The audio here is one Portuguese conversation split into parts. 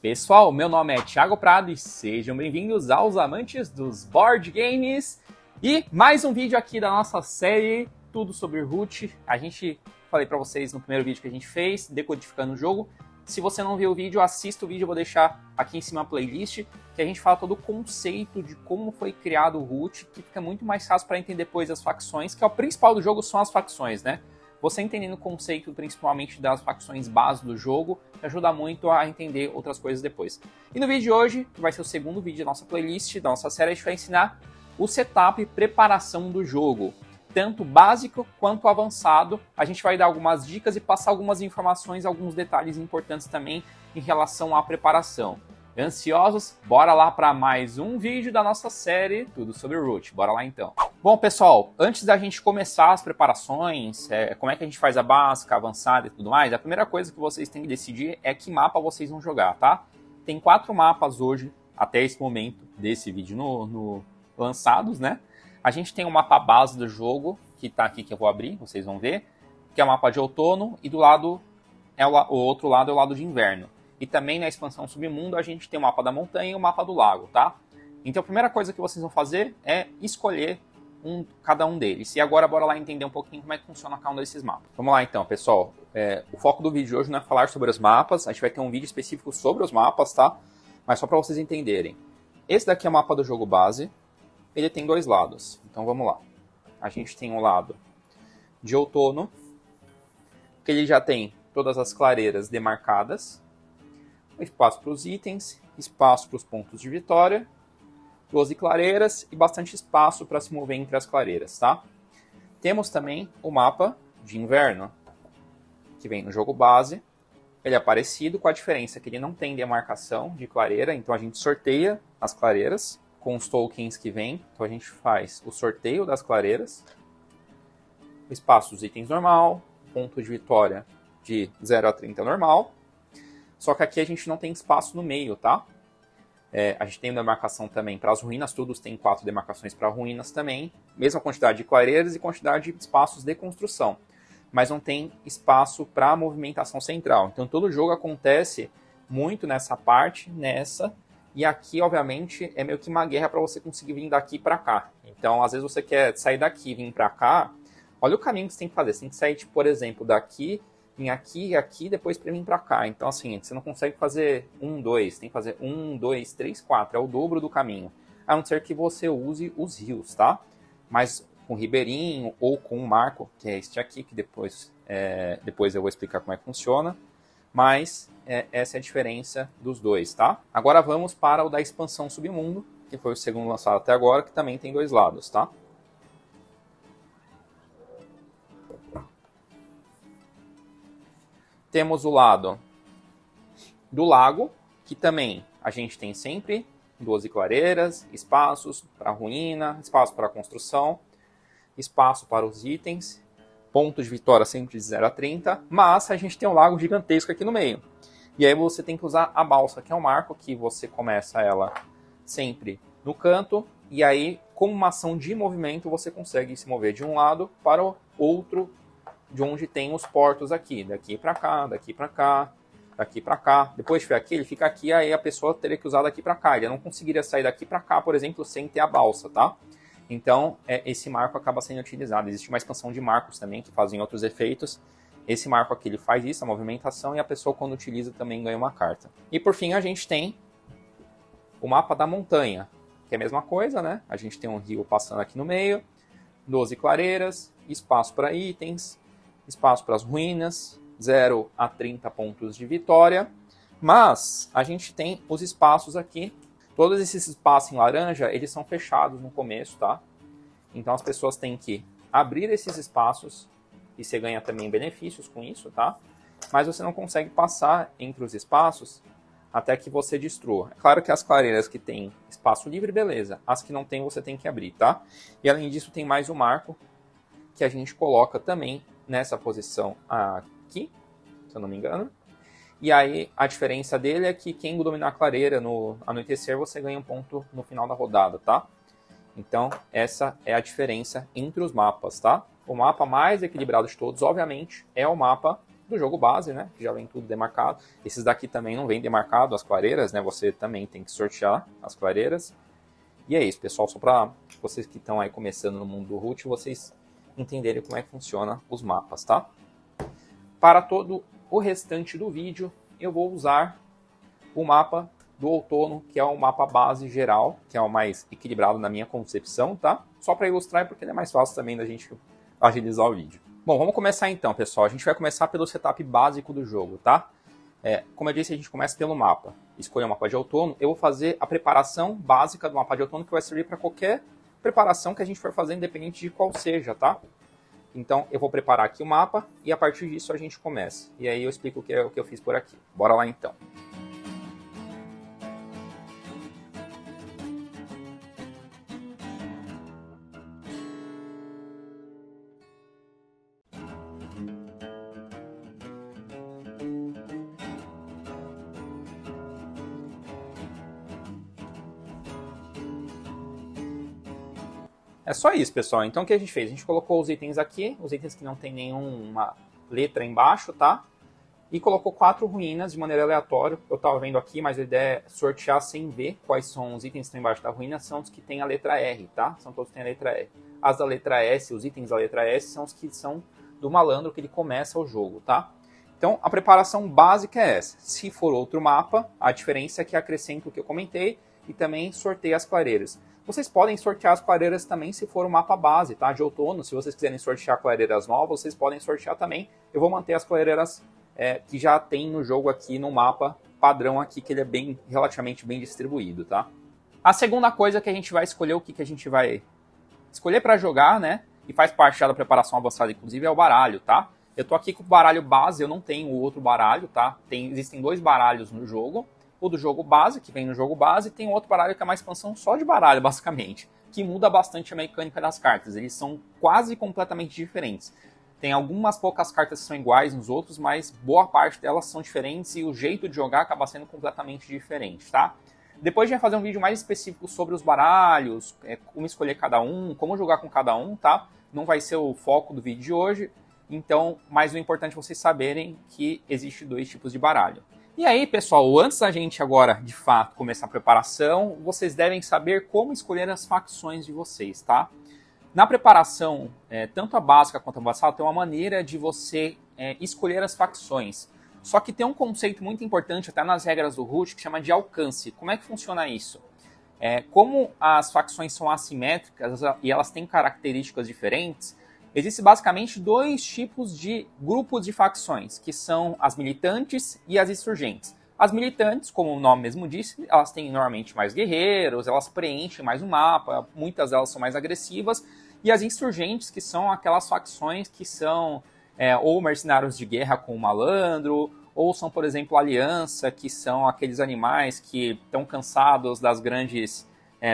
Pessoal, meu nome é Thiago Prado e sejam bem-vindos aos amantes dos board games e mais um vídeo aqui da nossa série Tudo sobre Root. Falei pra vocês no primeiro vídeo que a gente fez, decodificando o jogo. Se você não viu o vídeo, assista o vídeo, eu vou deixar aqui em cima a playlist, que a gente fala todo o conceito de como foi criado o Root, que fica muito mais fácil para entender depois as facções, que é o principal do jogo, são as facções, né? Você entendendo o conceito principalmente das facções base do jogo, ajuda muito a entender outras coisas depois. E no vídeo de hoje, que vai ser o segundo vídeo da nossa playlist, da nossa série, a gente vai ensinar o setup e preparação do jogo. Tanto básico quanto avançado, a gente vai dar algumas dicas e passar algumas informações, alguns detalhes importantes também em relação à preparação. Ansiosos? Bora lá para mais um vídeo da nossa série Tudo sobre Root. Bora lá então. Bom, pessoal, antes da gente começar as preparações, como é que a gente faz a básica, a avançada e tudo mais, a primeira coisa que vocês têm que decidir é que mapa vocês vão jogar, tá? Tem 4 mapas hoje, até esse momento desse vídeo lançados, né? A gente tem o mapa base do jogo, que está aqui, que eu vou abrir, vocês vão ver, que é o mapa de outono, e do lado, o outro lado é o lado de inverno. E também na expansão Submundo a gente tem o mapa da montanha e o mapa do lago, tá? Então a primeira coisa que vocês vão fazer é escolher cada um deles. E agora bora lá entender um pouquinho como é que funciona cada um desses mapas. Vamos lá então, pessoal. O foco do vídeo de hoje não é falar sobre os mapas, a gente vai ter um vídeo específico sobre os mapas, tá? Mas só para vocês entenderem. Esse daqui é o mapa do jogo base. Ele tem 2 lados, então vamos lá. A gente tem um lado de outono, que ele já tem todas as clareiras demarcadas, espaço para os itens, espaço para os pontos de vitória, 12 clareiras e bastante espaço para se mover entre as clareiras, tá? Temos também o mapa de inverno, que vem no jogo base. Ele é parecido, com a diferença que ele não tem demarcação de clareira, então a gente sorteia as clareiras com os tokens que vem. Então a gente faz o sorteio das clareiras, o espaço dos itens normal, ponto de vitória de 0 a 30 normal. Só que aqui a gente não tem espaço no meio, tá? A gente tem demarcação também para as ruínas, todos tem 4 demarcações para ruínas também. Mesma quantidade de clareiras e quantidade de espaços de construção. Mas não tem espaço para movimentação central. Então todo jogo acontece muito nessa parte, e aqui, obviamente, é meio que uma guerra para você conseguir vir daqui para cá. Então, às vezes você quer sair daqui e vir para cá. Olha o caminho que você tem que fazer. Você tem que sair, tipo, por exemplo, daqui, vir aqui e aqui, depois para vir para cá. Então, assim, você não consegue fazer 1, 2. Tem que fazer 1, 2, 3, 4. É o dobro do caminho. A não ser que você use os rios, tá? Mas com ribeirinho ou com um marco, que é este aqui, que depois eu vou explicar como é que funciona. Mas essa é a diferença dos dois, tá? Agora vamos para o da expansão Submundo, que foi o segundo lançado até agora, que também tem 2 lados, tá? Temos o lado do lago, que também a gente tem sempre 12 clareiras, espaços para ruína, espaço para construção, espaço para os itens, ponto de vitória sempre de 0 a 30, mas a gente tem um lago gigantesco aqui no meio. E aí você tem que usar a balsa, que é um marco que você começa ela sempre no canto, e aí, como uma ação de movimento, você consegue se mover de um lado para o outro, de onde tem os portos aqui, daqui para cá, daqui para cá, daqui para cá. Depois de ficar aqui, ele fica aqui, aí a pessoa teria que usar daqui para cá. Ele não conseguiria sair daqui para cá, por exemplo, sem ter a balsa, tá? Então, esse marco acaba sendo utilizado. Existe uma expansão de marcos também, que fazem outros efeitos. Esse marco aqui, ele faz isso, a movimentação, e a pessoa, quando utiliza, também ganha uma carta. E, por fim, a gente tem o mapa da montanha, que é a mesma coisa, né? A gente tem um rio passando aqui no meio, 12 clareiras, espaço para itens, espaço para as ruínas, 0 a 30 pontos de vitória. Mas a gente tem os espaços aqui. Todos esses espaços em laranja, eles são fechados no começo, tá? Então as pessoas têm que abrir esses espaços e você ganha também benefícios com isso, tá? Mas você não consegue passar entre os espaços até que você destrua. É claro que as clareiras que tem espaço livre, beleza. As que não tem, você tem que abrir, tá? E além disso, tem mais um marco que a gente coloca também nessa posição aqui, se eu não me engano. E aí, a diferença dele é que quem dominar a clareira no anoitecer, você ganha um ponto no final da rodada, tá? Então, essa é a diferença entre os mapas, tá? O mapa mais equilibrado de todos, obviamente, é o mapa do jogo base, né? Que já vem tudo demarcado. Esses daqui também não vem demarcado, as clareiras, né? Você também tem que sortear as clareiras. E é isso, pessoal. Só para vocês que estão aí começando no mundo do Root, vocês entenderem como é que funciona os mapas, tá? Para todo o restante do vídeo, eu vou usar o mapa do outono, que é o mapa base geral, que é o mais equilibrado na minha concepção, tá? Só para ilustrar, porque ele é mais fácil também da gente agilizar o vídeo. Bom, vamos começar então, pessoal. A gente vai começar pelo setup básico do jogo, tá? Como eu disse, a gente começa pelo mapa. Escolher o mapa de outono. Eu vou fazer a preparação básica do mapa de outono, que vai servir para qualquer preparação que a gente for fazer, independente de qual seja, tá? Então, eu vou preparar aqui o mapa e a partir disso a gente começa. E aí eu explico o que eu fiz por aqui. Bora lá então. É só isso, pessoal. Então, o que a gente fez? A gente colocou os itens aqui, os itens que não tem nenhuma letra embaixo, tá? E colocou 4 ruínas de maneira aleatória. Eu estava vendo aqui, mas a ideia é sortear sem ver quais são os itens que estão embaixo da ruína. São os que têm a letra R, tá? São todos que têm a letra R. As da letra S, os itens da letra S, são os que são do malandro, que ele começa o jogo, tá? Então, a preparação básica é essa. Se for outro mapa, a diferença é que acrescento o que eu comentei e também sorteio as clareiras. Vocês podem sortear as clareiras também se for o mapa base, tá? De outono. Se vocês quiserem sortear clareiras novas, vocês podem sortear também. Eu vou manter as clareiras que já tem no jogo aqui no mapa padrão aqui, que ele é relativamente bem distribuído, tá? A segunda coisa que a gente vai escolher, o que a gente vai escolher para jogar, né? E faz parte da preparação avançada, inclusive, é o baralho, tá? Eu tô aqui com o baralho base, eu não tenho o outro baralho, tá? Existem 2 baralhos no jogo. O do jogo base, que vem no jogo base, e tem outro baralho que é uma expansão só de baralho, basicamente, que muda bastante a mecânica das cartas. Eles são quase completamente diferentes. Tem algumas poucas cartas que são iguais nos outros, mas boa parte delas são diferentes e o jeito de jogar acaba sendo completamente diferente, tá? Depois a gente vai fazer um vídeo mais específico sobre os baralhos, como escolher cada um, como jogar com cada um, tá? Não vai ser o foco do vídeo de hoje, então, mas o importante é vocês saberem que existe 2 tipos de baralho. E aí, pessoal, antes da gente agora, de fato, começar a preparação, vocês devem saber como escolher as facções de vocês, tá? Na preparação, tanto a básica quanto a avançada, tem uma maneira de você escolher as facções. Só que tem um conceito muito importante, até nas regras do Root, que chama de alcance. Como é que funciona isso? Como as facções são assimétricas e elas têm características diferentes, existem basicamente 2 tipos de grupos de facções, que são as militantes e as insurgentes. As militantes, como o nome mesmo disse, elas têm normalmente mais guerreiros, elas preenchem mais o mapa, muitas delas são mais agressivas. E as insurgentes, que são aquelas facções que são ou mercenários de guerra com o malandro, ou são, por exemplo, aliança, que são aqueles animais que estão cansados das grandes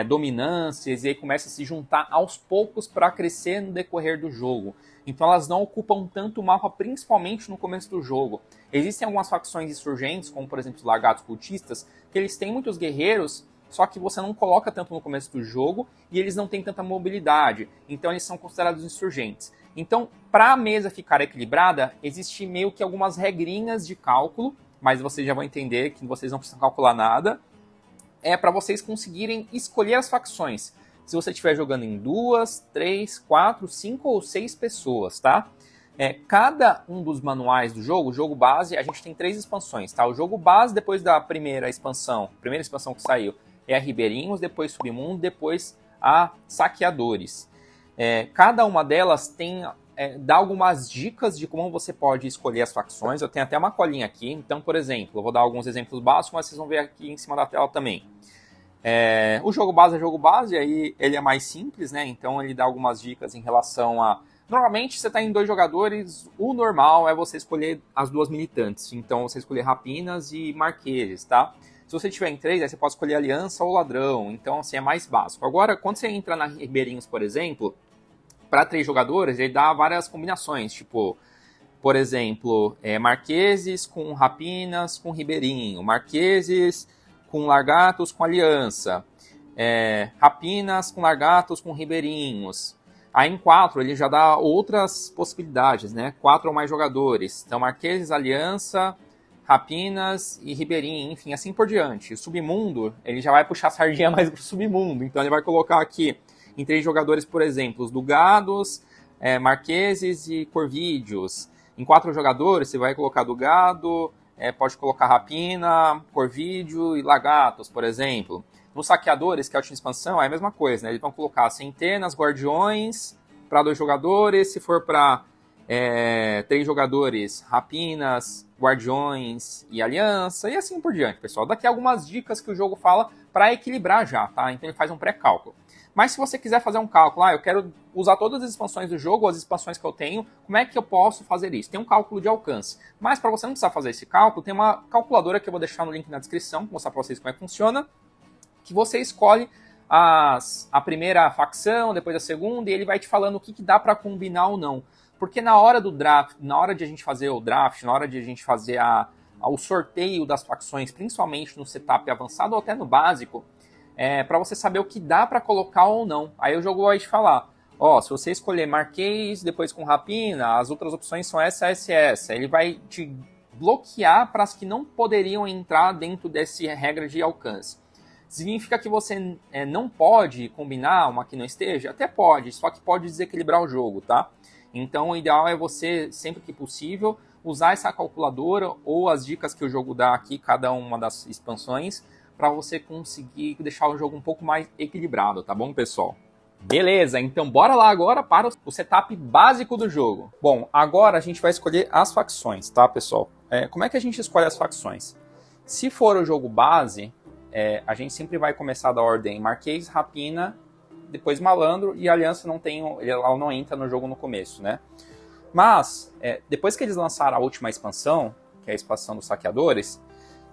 dominâncias e aí começam a se juntar aos poucos para crescer no decorrer do jogo. Então elas não ocupam tanto o mapa, principalmente no começo do jogo. Existem algumas facções insurgentes, como por exemplo os largatos cultistas, que eles têm muitos guerreiros, só que você não coloca tanto no começo do jogo e eles não têm tanta mobilidade. Então eles são considerados insurgentes. Então, para a mesa ficar equilibrada, existe meio que algumas regrinhas de cálculo, mas vocês já vão entender que vocês não precisam calcular nada. É para vocês conseguirem escolher as facções. Se você estiver jogando em 2, 3, 4, 5 ou 6 pessoas, tá? Cada um dos manuais do jogo, o jogo base, a gente tem 3 expansões, tá? O jogo base, depois da primeira expansão que saiu, é a Ribeirinhos, depois Submundo, depois a Saqueadores. Cada uma delas dá algumas dicas de como você pode escolher as facções. Eu tenho até uma colinha aqui. Então, por exemplo, eu vou dar alguns exemplos básicos, mas vocês vão ver aqui em cima da tela também. O jogo base, aí ele é mais simples, né? Então ele dá algumas dicas em relação a... Normalmente você está em 2 jogadores, o normal é você escolher as 2 militantes. Então você escolher rapinas e marqueses, tá? Se você tiver em 3, aí você pode escolher aliança ou ladrão. Então assim, é mais básico. Agora, quando você entra na Ribeirinhos, por exemplo, para 3 jogadores, ele dá várias combinações, tipo, por exemplo, marqueses com rapinas com ribeirinho, marqueses com largatos com aliança, rapinas com largatos com ribeirinhos. Aí em 4 ele já dá outras possibilidades, né? 4 ou mais jogadores. Então Marqueses, Aliança, Rapinas e Ribeirinho, enfim, assim por diante. O Submundo, ele já vai puxar a sardinha mais pro Submundo. Então ele vai colocar aqui em 3 jogadores, por exemplo, os Dugados, Marqueses e Corvídeos. Em 4 jogadores, você vai colocar Dugado, pode colocar Rapina, Corvídeo e Lagatos, por exemplo. Nos Saqueadores, que é a última expansão, é a mesma coisa, né? Eles vão colocar Centenas, Guardiões para 2 jogadores. Se for para 3 jogadores, Rapinas, Guardiões e Aliança, e assim por diante, pessoal. Daqui algumas dicas que o jogo fala para equilibrar já, tá? Então ele faz um pré-cálculo. Mas se você quiser fazer um cálculo, eu quero usar todas as expansões do jogo, as expansões que eu tenho, como é que eu posso fazer isso? Tem um cálculo de alcance. Mas para você não precisar fazer esse cálculo, tem uma calculadora que eu vou deixar no link na descrição, para mostrar para vocês como é que funciona, que você escolhe a primeira facção, depois a segunda, e ele vai te falando o que dá para combinar ou não. Porque na hora do draft, na hora de a gente fazer o draft, na hora de a gente fazer o sorteio das facções, principalmente no setup avançado ou até no básico, para você saber o que dá para colocar ou não. Aí o jogo vai te falar, se você escolher Marquês, depois com Rapina, as outras opções são essa. Ele vai te bloquear para as que não poderiam entrar dentro dessa regra de alcance. Significa que você não pode combinar uma que não esteja? Até pode, só que pode desequilibrar o jogo, tá? Então o ideal é você, sempre que possível, usar essa calculadora ou as dicas que o jogo dá aqui, cada uma das expansões, para você conseguir deixar o jogo um pouco mais equilibrado, tá bom, pessoal? Beleza, então bora lá agora para o setup básico do jogo. Bom, agora a gente vai escolher as facções, tá, pessoal? Como é que a gente escolhe as facções? Se for o jogo base, a gente sempre vai começar da ordem Marquês, Rapina, depois Malandro, e a Aliança ela não entra no jogo no começo, né? Mas, depois que eles lançaram a última expansão, que é a expansão dos Saqueadores,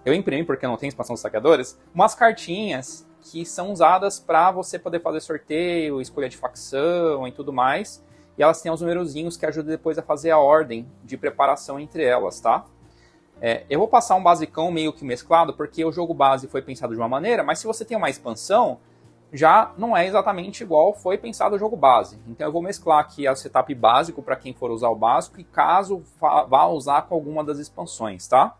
eu imprimi, porque não tem expansão dos Saqueadores, umas cartinhas que são usadas para você poder fazer sorteio, escolha de facção e tudo mais. E elas têm os numerozinhos que ajudam depois a fazer a ordem de preparação entre elas, tá? Eu vou passar um basicão meio que mesclado, porque o jogo base foi pensado de uma maneira, mas se você tem uma expansão, já não é exatamente igual foi pensado o jogo base. Então eu vou mesclar aqui o setup básico para quem for usar o básico e caso vá usar com alguma das expansões, tá?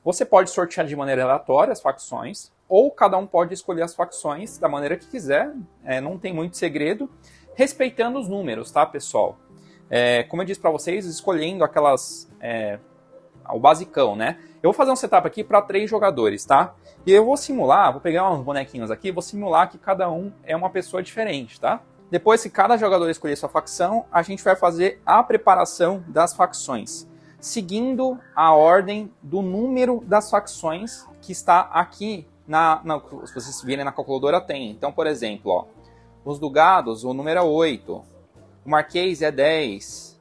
Você pode sortear de maneira aleatória as facções, ou cada um pode escolher as facções da maneira que quiser, não tem muito segredo, respeitando os números, tá, pessoal? Como eu disse para vocês, escolhendo o basicão, né? Eu vou fazer um setup aqui para 3 jogadores, tá? E eu vou simular, vou pegar uns bonequinhos aqui, vou simular que cada um é uma pessoa diferente, tá? Depois que cada jogador escolher sua facção, a gente vai fazer a preparação das facções, seguindo a ordem do número das facções que está aqui, se vocês virem na calculadora tem. Então, por exemplo, os Dugados, o número é 8, o Marquês é 10,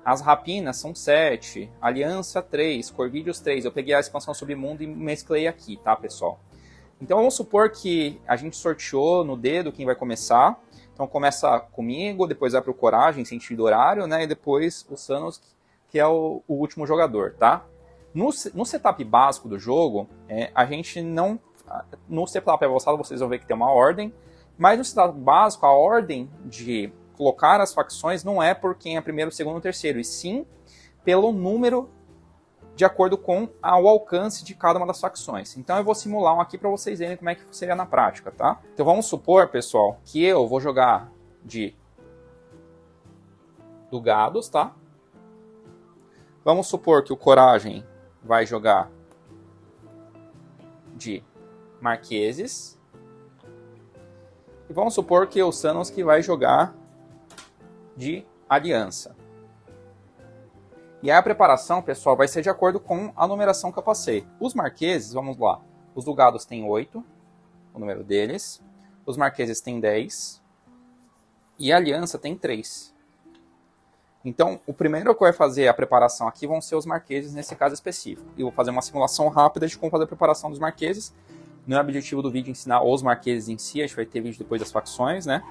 as Rapinas são 7, Aliança 3, Corvídeos 3. Eu peguei a expansão Submundo e mesclei aqui, tá, pessoal? Então vamos supor que a gente sorteou no dedo quem vai começar. Então começa comigo, depois vai para o Coragem, sentido horário, né? E depois o Sanos, que é o último jogador, tá? No setup básico do jogo, a gente não... No setup avançado vocês vão ver que tem uma ordem, mas no setup básico a ordem de colocar as facções não é por quem é primeiro, segundo, terceiro, e sim pelo número de acordo com o alcance de cada uma das facções. Então eu vou simular um aqui para vocês verem como é que seria na prática, tá? Então vamos supor, pessoal, que eu vou jogar de Dugados, tá? Vamos supor que o Coragem vai jogar de Marqueses. E vamos supor que o Sanos que vai jogar de Aliança. E aí a preparação, pessoal, vai ser de acordo com a numeração que eu passei. Os Marqueses, vamos lá. Os Dugados têm 8, o número deles. Os Marqueses têm 10. E a Aliança tem 3. Então, o primeiro que vai fazer a preparação aqui vão ser os Marqueses, nesse caso específico. E eu vou fazer uma simulação rápida de como fazer a preparação dos Marqueses. Não é o objetivo do vídeo ensinar os Marqueses em si, a gente vai ter vídeo depois das facções, né?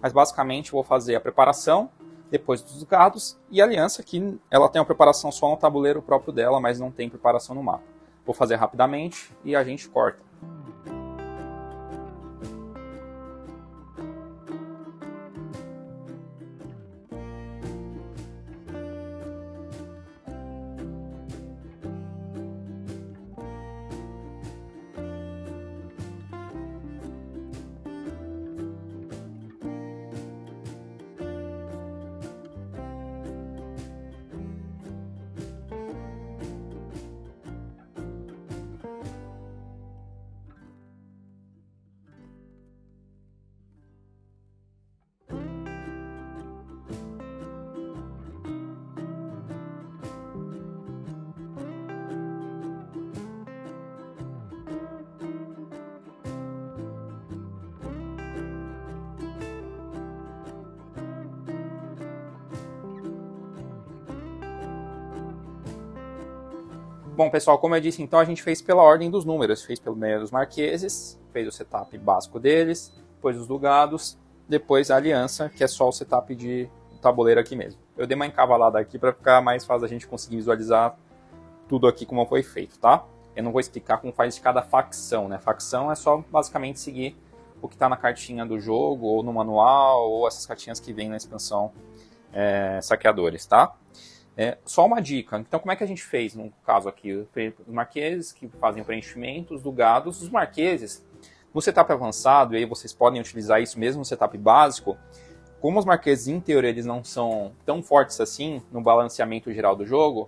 Mas basicamente eu vou fazer a preparação, depois dos Dugados, e a Aliança, que ela tem uma preparação só no tabuleiro próprio dela, mas não tem preparação no mapa. Vou fazer rapidamente e a gente corta. Bom, pessoal, como eu disse, então a gente fez pela ordem dos números. Fez pelo meio dos marqueses, fez o setup básico deles, depois os dugados, depois a aliança, que é só o setup de tabuleiro aqui mesmo. Eu dei uma encavalada aqui para ficar mais fácil a gente conseguir visualizar tudo aqui como foi feito, tá? Eu não vou explicar como faz de cada facção, né? Facção é só basicamente seguir o que está na cartinha do jogo, ou no manual, ou essas cartinhas que vêm na expansão Saqueadores, tá? Só uma dica. Então, como é que a gente fez no caso aqui? Os marqueses que fazem o preenchimento, os dugados, os marqueses. No setup avançado, e aí vocês podem utilizar isso mesmo no setup básico, como os marqueses, em teoria, eles não são tão fortes assim no balanceamento geral do jogo,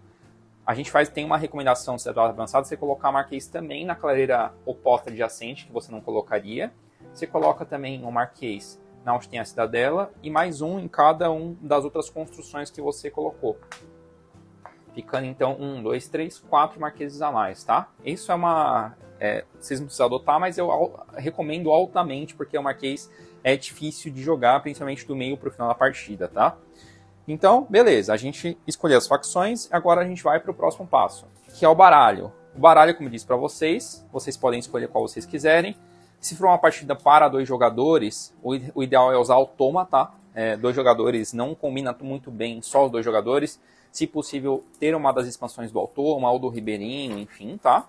a gente tem uma recomendação no setup avançado, você colocar marquês também na clareira oposta adjacente, que você não colocaria. Você coloca também um marquês na onde tem a cidadela e mais um em cada um das outras construções que você colocou. Ficando então 1, 2, 3, 4 marqueses a mais, tá? Isso é uma... vocês não precisam adotar, mas eu recomendo altamente, porque o marquês é difícil de jogar, principalmente do meio para o final da partida, tá? Então, beleza, a gente escolheu as facções, agora a gente vai para o próximo passo, que é o baralho. O baralho, como eu disse para vocês podem escolher qual vocês quiserem. Se for uma partida para 2 jogadores, o ideal é usar automa, tá? 2 jogadores não combina muito bem só os 2 jogadores. Se possível, ter uma das expansões do automa ou do Ribeirinho, enfim, tá?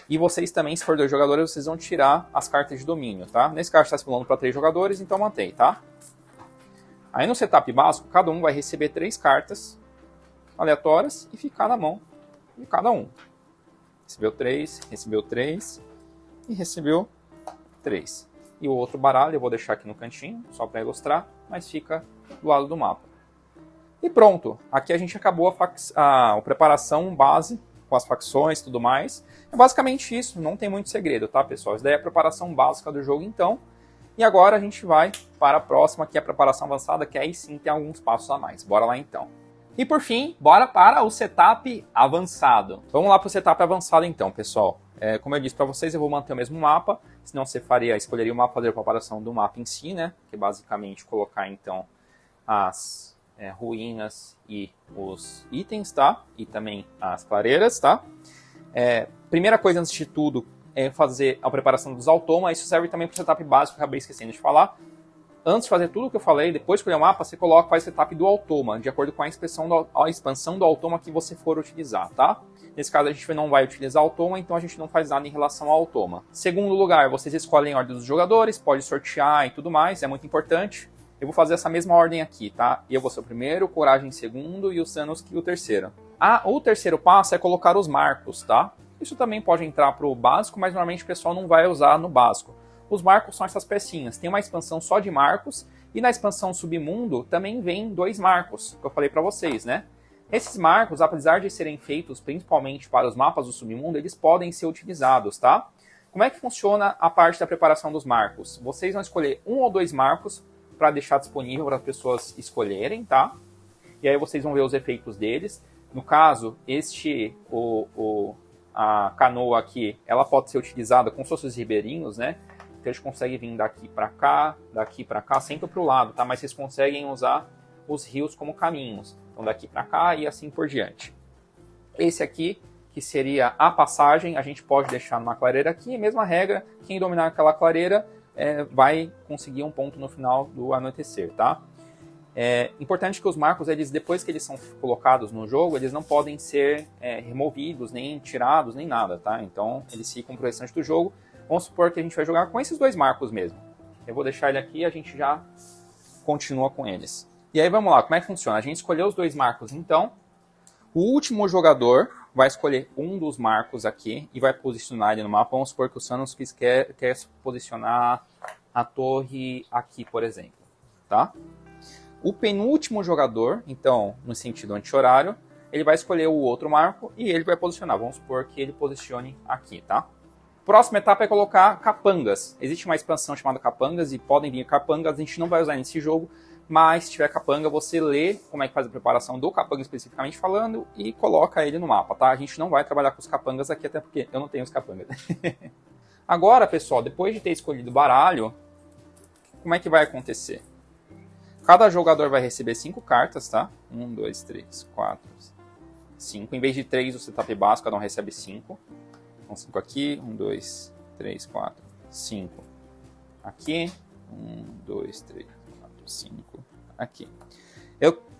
E vocês também, se for 2 jogadores, vocês vão tirar as cartas de domínio, tá? Nesse caso está se falando para 3 jogadores, então mantém, tá? Aí no setup básico, cada um vai receber 3 cartas aleatórias e ficar na mão de cada um. Recebeu 3 e recebeu 3. E o outro baralho eu vou deixar aqui no cantinho, só para ilustrar, mas fica do lado do mapa. E pronto, aqui a gente acabou a preparação base com as facções e tudo mais. É basicamente isso, não tem muito segredo, tá, pessoal? Isso daí é a preparação básica do jogo, então. E agora a gente vai para a próxima, que é a preparação avançada, que aí sim tem alguns passos a mais. Bora lá então. E por fim, bora para o setup avançado. Vamos lá para o setup avançado então, pessoal. Como eu disse para vocês, eu vou manter o mesmo mapa, senão você escolheria o mapa, fazer a preparação do mapa em si, né? Que é basicamente colocar então as ruínas e os itens, tá? E também as clareiras, tá? Primeira coisa antes de tudo é fazer a preparação dos automa. Isso serve também para o setup básico, que eu acabei esquecendo de falar. Antes de fazer tudo o que eu falei, depois de escolher o mapa, você faz o setup do automa, de acordo com a expansão do automa que você for utilizar, tá? Nesse caso a gente não vai utilizar automa, então a gente não faz nada em relação ao automa. Segundo lugar, vocês escolhem a ordem dos jogadores, pode sortear e tudo mais, é muito importante. Eu vou fazer essa mesma ordem aqui, tá? Eu vou ser o primeiro, Coragem em segundo e o Sanosuke o terceiro. O terceiro passo é colocar os marcos, tá? Isso também pode entrar para o básico, mas normalmente o pessoal não vai usar no básico. Os marcos são essas pecinhas. Tem uma expansão só de marcos e na expansão Submundo também vem 2 marcos, que eu falei para vocês, né? Esses marcos, apesar de serem feitos principalmente para os mapas do Submundo, eles podem ser utilizados, tá? Como é que funciona a parte da preparação dos marcos? Vocês vão escolher 1 ou 2 marcos para deixar disponível para as pessoas escolherem, tá? E aí vocês vão ver os efeitos deles. No caso, a canoa aqui, ela pode ser utilizada com seus ribeirinhos, né? Então eles conseguem vir daqui para cá, sempre para o lado, tá? Mas vocês conseguem usar os rios como caminhos. Então daqui para cá e assim por diante. Esse aqui, que seria a passagem, a gente pode deixar numa clareira aqui. Mesma regra, quem dominar aquela clareira vai conseguir um ponto no final do anoitecer, tá? É importante que os marcos, depois que eles são colocados no jogo, eles não podem ser removidos, nem tirados, nem nada, tá? Então eles ficam pro restante do jogo. Vamos supor que a gente vai jogar com esses 2 marcos mesmo. Eu vou deixar ele aqui e a gente já continua com eles. E aí vamos lá, como é que funciona? A gente escolheu os 2 marcos, então. O último jogador vai escolher um dos marcos aqui e vai posicionar ele no mapa. Vamos supor que o Sanosuke quer posicionar a torre aqui, por exemplo, tá? O penúltimo jogador, então, no sentido anti-horário, ele vai escolher o outro marco e ele vai posicionar. Vamos supor que ele posicione aqui, tá? Próxima etapa é colocar capangas. Existe uma expansão chamada capangas e podem vir capangas. A gente não vai usar nesse jogo, mas se tiver capanga, você lê como é que faz a preparação do capanga especificamente falando e coloca ele no mapa, tá? A gente não vai trabalhar com os capangas aqui, até porque eu não tenho os capangas. Agora, pessoal, depois de ter escolhido o baralho, como é que vai acontecer? Cada jogador vai receber 5 cartas, tá? 1, 2, 3, 4, 5. Em vez de 3, o setup básico, cada um recebe 5. Então, 5 aqui. 1, 2, 3, 4, 5. Aqui. 1, 2, 3, 4, 5. Aqui.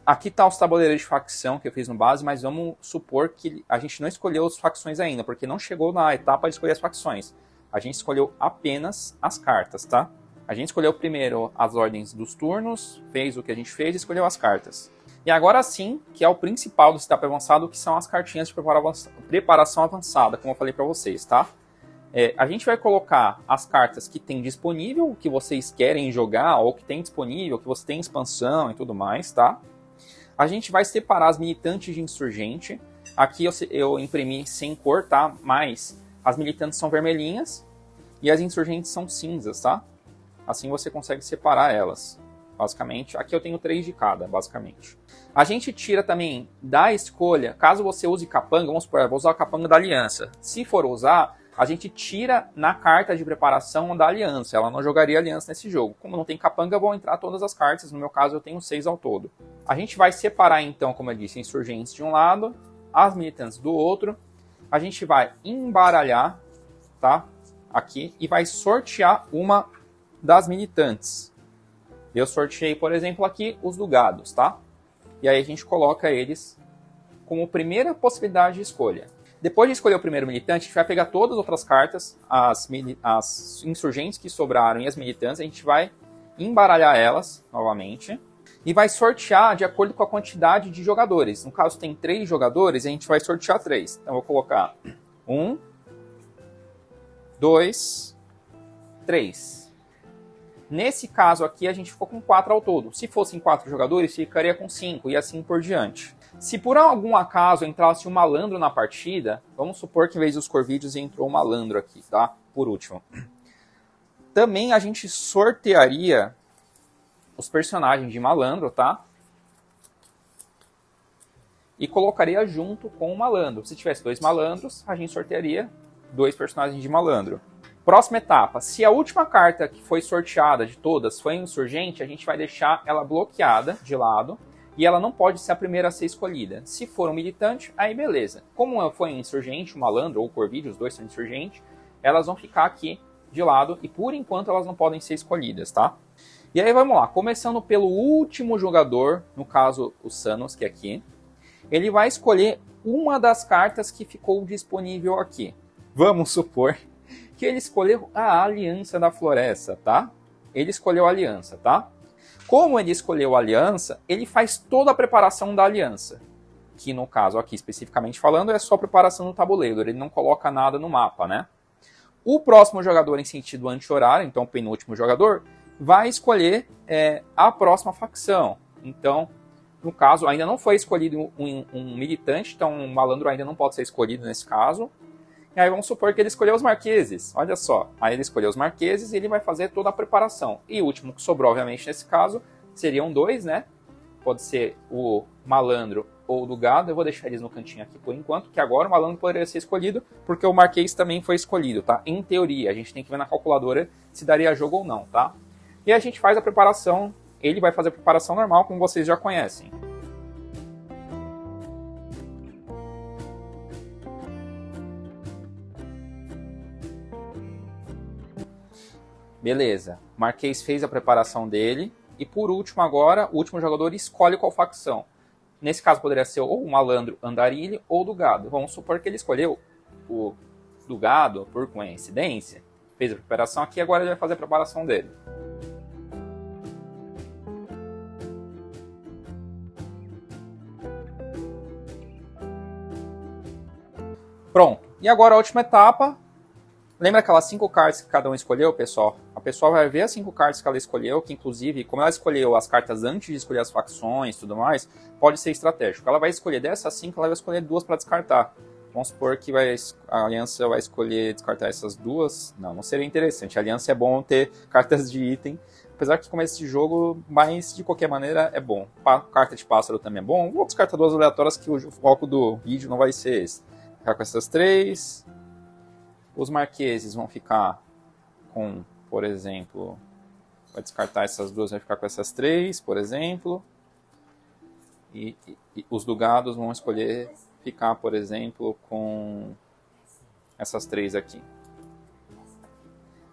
Aqui tá os tabuleiros de facção que eu fiz no base, mas vamos supor que a gente não escolheu as facções ainda, porque não chegou na etapa de escolher as facções. A gente escolheu apenas as cartas, tá? A gente escolheu primeiro as ordens dos turnos, fez o que a gente fez e escolheu as cartas. E agora sim, que é o principal do setup avançado, que são as cartinhas de preparação avançada, como eu falei para vocês, tá? A gente vai colocar as cartas que tem disponível, que vocês querem jogar, ou que tem disponível, que você tem expansão e tudo mais, tá? A gente vai separar as militantes de insurgente. Aqui eu imprimi sem cor, tá? Mas as militantes são vermelhinhas e as insurgentes são cinzas, tá? Assim você consegue separar elas, basicamente. Aqui eu tenho 3 de cada, basicamente. A gente tira também da escolha, caso você use capanga, vamos supor, eu vou usar a capanga da aliança. Se for usar, a gente tira na carta de preparação da aliança. Ela não jogaria aliança nesse jogo. Como não tem capanga, vão entrar todas as cartas. No meu caso, eu tenho 6 ao todo. A gente vai separar, então, como eu disse, insurgentes de um lado, as militantes do outro. A gente vai embaralhar, tá? Aqui. E vai sortear uma das militantes. Eu sorteei, por exemplo, aqui os dugados, tá? E aí a gente coloca eles como primeira possibilidade de escolha. Depois de escolher o primeiro militante, a gente vai pegar todas as outras cartas, as insurgentes que sobraram e as militantes, a gente vai embaralhar elas novamente e vai sortear de acordo com a quantidade de jogadores. No caso, tem 3 jogadores, a gente vai sortear 3. Então, eu vou colocar 1, 2, 3. Nesse caso aqui, a gente ficou com 4 ao todo. Se fossem 4 jogadores, ficaria com 5 e assim por diante. Se por algum acaso entrasse um malandro na partida, vamos supor que em vez dos corvídeos entrou um malandro aqui, tá? Por último. Também a gente sortearia os personagens de malandro, tá? E colocaria junto com o malandro. Se tivesse 2 malandros, a gente sortearia 2 personagens de malandro. Próxima etapa. Se a última carta que foi sorteada de todas foi insurgente, a gente vai deixar ela bloqueada de lado. E ela não pode ser a primeira a ser escolhida. Se for um militante, aí beleza. Como foi um insurgente, um malandro ou o corvídeo, os 2 são insurgentes, elas vão ficar aqui de lado e por enquanto elas não podem ser escolhidas, tá? E aí vamos lá, começando pelo último jogador, no caso o Sanos, que é aqui. Ele vai escolher uma das cartas que ficou disponível aqui. Vamos supor que ele escolheu a Aliança da Floresta, tá? Ele escolheu a Aliança, tá? Como ele escolheu a aliança, ele faz toda a preparação da aliança. Que no caso aqui, especificamente falando, é só preparação do tabuleiro. Ele não coloca nada no mapa, né? O próximo jogador em sentido anti-horário, então o penúltimo jogador, vai escolher a próxima facção. Então, no caso, ainda não foi escolhido um militante, então um malandro ainda não pode ser escolhido nesse caso. E aí vamos supor que ele escolheu os marqueses, olha só. Aí ele escolheu os marqueses e ele vai fazer toda a preparação. E o último que sobrou, obviamente, nesse caso, seriam 2, né? Pode ser o malandro ou o do gado. Eu vou deixar eles no cantinho aqui por enquanto, que agora o malandro poderia ser escolhido, porque o marquês também foi escolhido, tá? Em teoria, a gente tem que ver na calculadora se daria jogo ou não, tá? E a gente faz a preparação, ele vai fazer a preparação normal, como vocês já conhecem. Beleza, o Marquês fez a preparação dele. E por último agora, o último jogador escolhe qual facção. Nesse caso poderia ser ou o malandro andarilho ou do gado. Vamos supor que ele escolheu o do gado por coincidência. Fez a preparação aqui, agora ele vai fazer a preparação dele. Pronto. E agora a última etapa. Lembra aquelas 5 cartas que cada um escolheu, pessoal? A pessoa vai ver as 5 cartas que ela escolheu, que inclusive, como ela escolheu as cartas antes de escolher as facções e tudo mais, pode ser estratégico. Ela vai escolher dessas 5, ela vai escolher 2 para descartar. Vamos supor que a aliança vai escolher descartar essas 2. Não seria interessante. A aliança é bom ter cartas de item, apesar que começa esse jogo, mas de qualquer maneira é bom. Carta de pássaro também é bom. Vou descartar 2 aleatórias que o foco do vídeo não vai ser esse. Ficar com essas 3... Os marqueses vão ficar com, por exemplo, vai descartar essas 2, vai ficar com essas 3, por exemplo. E os do gados vão escolher ficar, por exemplo, com essas 3 aqui.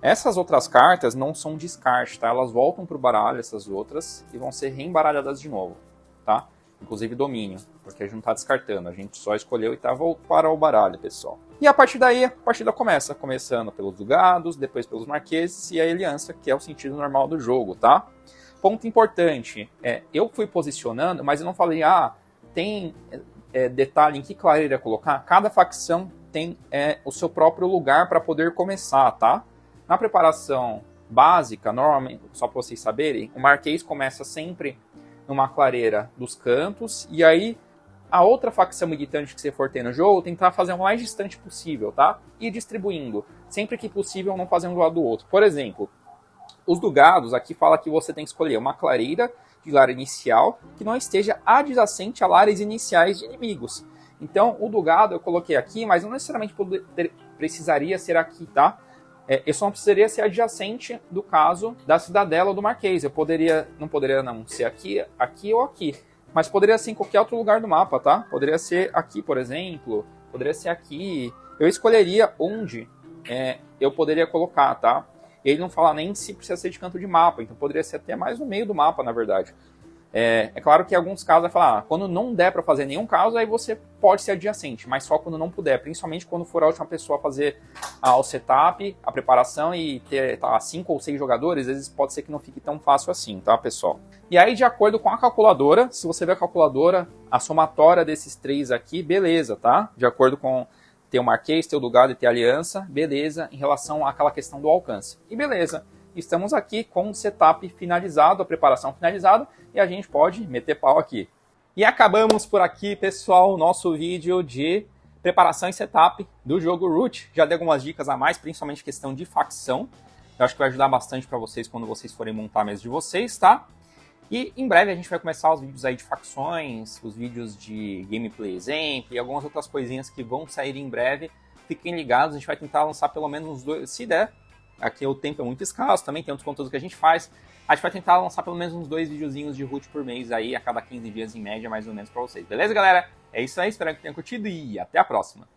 Essas outras cartas não são descarte, tá? Elas voltam para o baralho, essas outras, e vão ser reembaralhadas de novo, tá? Inclusive domínio, porque a gente não está descartando, a gente só escolheu e tá voltando para o baralho, pessoal. E a partir daí, a partida começa, começando pelos dugados, depois pelos marqueses e a aliança, que é o sentido normal do jogo, tá? Ponto importante, eu fui posicionando, mas eu não falei, tem detalhe em que clareira colocar. Cada facção tem o seu próprio lugar para poder começar, tá? Na preparação básica, normalmente, só para vocês saberem, o marquês começa sempre numa clareira dos cantos, e aí a outra facção militante que você for ter no jogo, tentar fazer o mais distante possível, tá? E distribuindo, sempre que possível, não fazer um do lado do outro. Por exemplo, os dugados, aqui fala que você tem que escolher uma clareira de lar inicial que não esteja adjacente a lares iniciais de inimigos. Então, o dugado eu coloquei aqui, mas não necessariamente precisaria ser aqui, tá? Eu só não precisaria ser adjacente do caso da cidadela ou do marquês. Eu não poderia ser aqui, aqui ou aqui. Mas poderia ser em qualquer outro lugar do mapa, tá? Poderia ser aqui, por exemplo. Poderia ser aqui. Eu escolheria onde eu poderia colocar, tá? Ele não fala nem se precisa ser de canto de mapa. Então poderia ser até mais no meio do mapa, na verdade. É claro que em alguns casos vai falar, quando não der para fazer nenhum caso, aí você pode ser adjacente, mas só quando não puder, principalmente quando for a última pessoa a fazer o setup, a preparação e ter 5 ou 6 jogadores, às vezes pode ser que não fique tão fácil assim, tá, pessoal? E aí, de acordo com a calculadora, se você ver a calculadora, a somatória desses 3 aqui, beleza, tá? De acordo com ter o marquês, ter o dugado e ter a aliança, beleza, em relação àquela questão do alcance. E beleza. Estamos aqui com o setup finalizado, a preparação finalizada, e a gente pode meter pau aqui. E acabamos por aqui, pessoal, o nosso vídeo de preparação e setup do jogo Root. Já dei algumas dicas a mais, principalmente questão de facção. Eu acho que vai ajudar bastante para vocês quando vocês forem montar a mesa de vocês, tá? E em breve a gente vai começar os vídeos aí de facções, os vídeos de gameplay exemplo e algumas outras coisinhas que vão sair em breve. Fiquem ligados, a gente vai tentar lançar pelo menos uns 2, se der. Aqui o tempo é muito escasso, também tem outros conteúdos que a gente faz. A gente vai tentar lançar pelo menos uns 2 videozinhos de Root por mês aí, a cada 15 dias em média, mais ou menos, pra vocês. Beleza, galera? É isso aí, espero que tenham curtido e até a próxima.